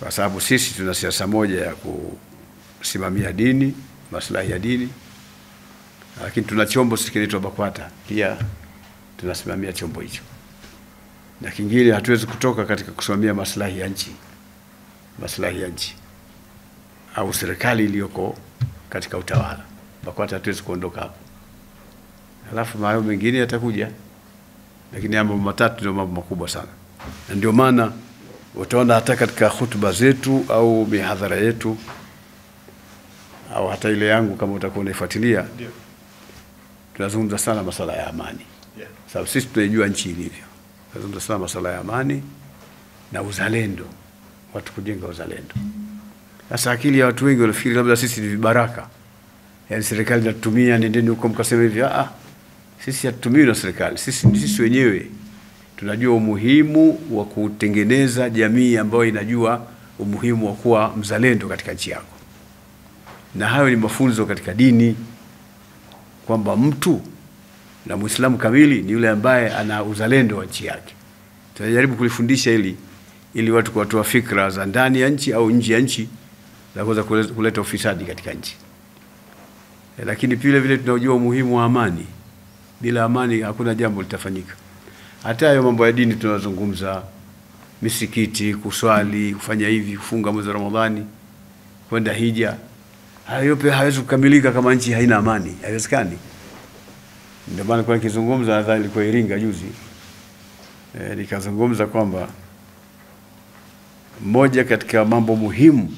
kwa sababu sisi tuna siasa moja ya kusimamia dini, maslahi ya dini, lakini tuna chombo kinaitwa BAKWATA pia tunasimamia chombo hicho. Na kingine hatuwezi kutoka katika kusimamia maslahi ya nchi au serikali iliyoko katika utawala. BAKWATA hatuwezi kuondoka hapo. Halafu mambo mengine yatakuja, lakini mambo matatu ndio mambo makubwa sana. Na ndio maana utaona hata katika hutuba zetu au mihadhara yetu au hata ile yangu kama utakuwa unaifuatilia, tunazungumza sana masuala ya amani. Sababu sisi tunajua nchi ilivyo. Tunazungumza sana masuala ya amani na uzalendo, watu kujenga uzalendo. Sasa akili ya watu wengi wanafikiri labda sisi ni vibaraka. Yaani serikali inatutumia, nendeni huko mkasema hivi. Sisi hatutumiwi na serikali. Sisi wenyewe tunajua umuhimu wa kutengeneza jamii ambayo inajua umuhimu wa kuwa mzalendo katika nchi yako. Na hayo ni mafunzo katika dini, kwamba mtu na Muislamu kamili ni yule ambaye ana uzalendo wa nchi yake. Tunajaribu kulifundisha ili watu kuwatoa fikra za ndani ya nchi au nje ya nchi za kuweza kuleta ufisadi katika nchi. Lakini vile vile tunajua umuhimu wa amani. Bila amani hakuna jambo litafanyika. Hata hayo mambo ya dini tunazungumza, misikiti, kuswali, kufanya hivi, kufunga mwezi wa Ramadhani, kwenda hija, hayo pia hawezi kukamilika kama nchi haina amani. Haiwezekani. Ndio maana kwa nikizungumza nadhani ilikuwa Iringa juzi, nikazungumza kwamba moja katika mambo muhimu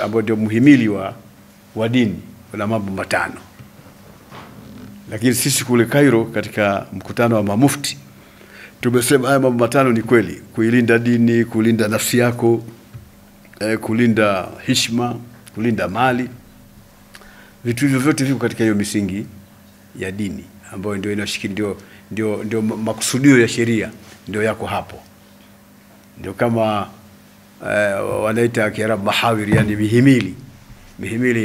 ambayo ndio muhimili wa dini, kuna mambo matano. Lakini sisi kule Cairo katika mkutano wa mamufti tumesema haya mambo matano ni kweli: kuilinda dini, kulinda nafsi yako, kulinda heshima, kulinda mali. Vitu hivyo vyote viko katika hiyo misingi ya dini ambayo ndio inashikilia, ndio makusudio ya sheria ndio yako hapo. Ndio kama wanaita Kiarabu mahawir, yani mihimili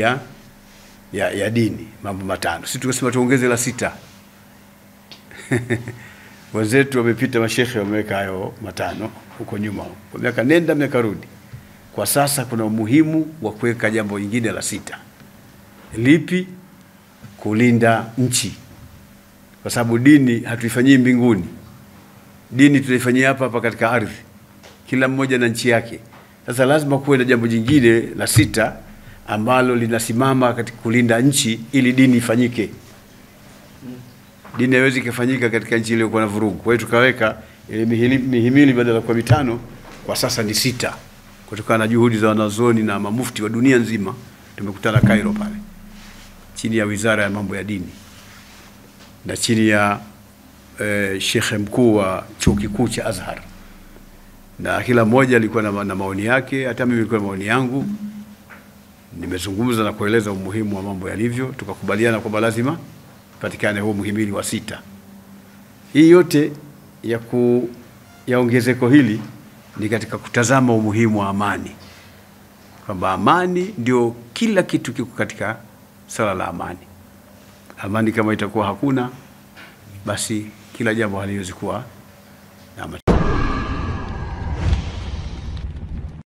ya dini, mambo matano. Sisi tukasema tuongeze la 6. Wenzetu wamepita, mashehe wameweka hayo matano huko nyuma, kwa miaka nenda miaka rudi. Kwa sasa kuna umuhimu wa kuweka jambo lingine la 6. Lipi? Kulinda nchi. Kwa sababu dini hatuifanyii mbinguni. Dini tunaifanyia hapa katika ardhi. Kila mmoja na nchi yake. Sasa lazima kuwe na jambo jingine la 6 ambalo linasimama katika kulinda nchi ili dini ifanyike. Dini haiwezi kufanyika katika nchi ile kwa na vurugu. Kwa hiyo tukaweka ile mihimili badala kwa 5 kwa sasa ni 6. Kutokana na juhudi za wanazuoni na mamufti wa dunia nzima. Tumekutana Cairo pale, chini ya Wizara ya Mambo ya Dini na chini ya Sheikh mkuu wa Chuo Kikuu cha Azhar, na kila mmoja alikuwa na maoni yake. Hata mimi nilikuwa na maoni yangu, nimezungumza na kueleza umuhimu wa mambo yalivyo. Tukakubaliana kwamba lazima patikane huo muhimili wa 6. Hii yote ya ongezeko hili ni katika kutazama umuhimu wa amani, kwamba amani ndio kila kitu kiko katika sala la amani. Amani kama itakuwa hakuna, basi kila jambo haliwezi kuwa na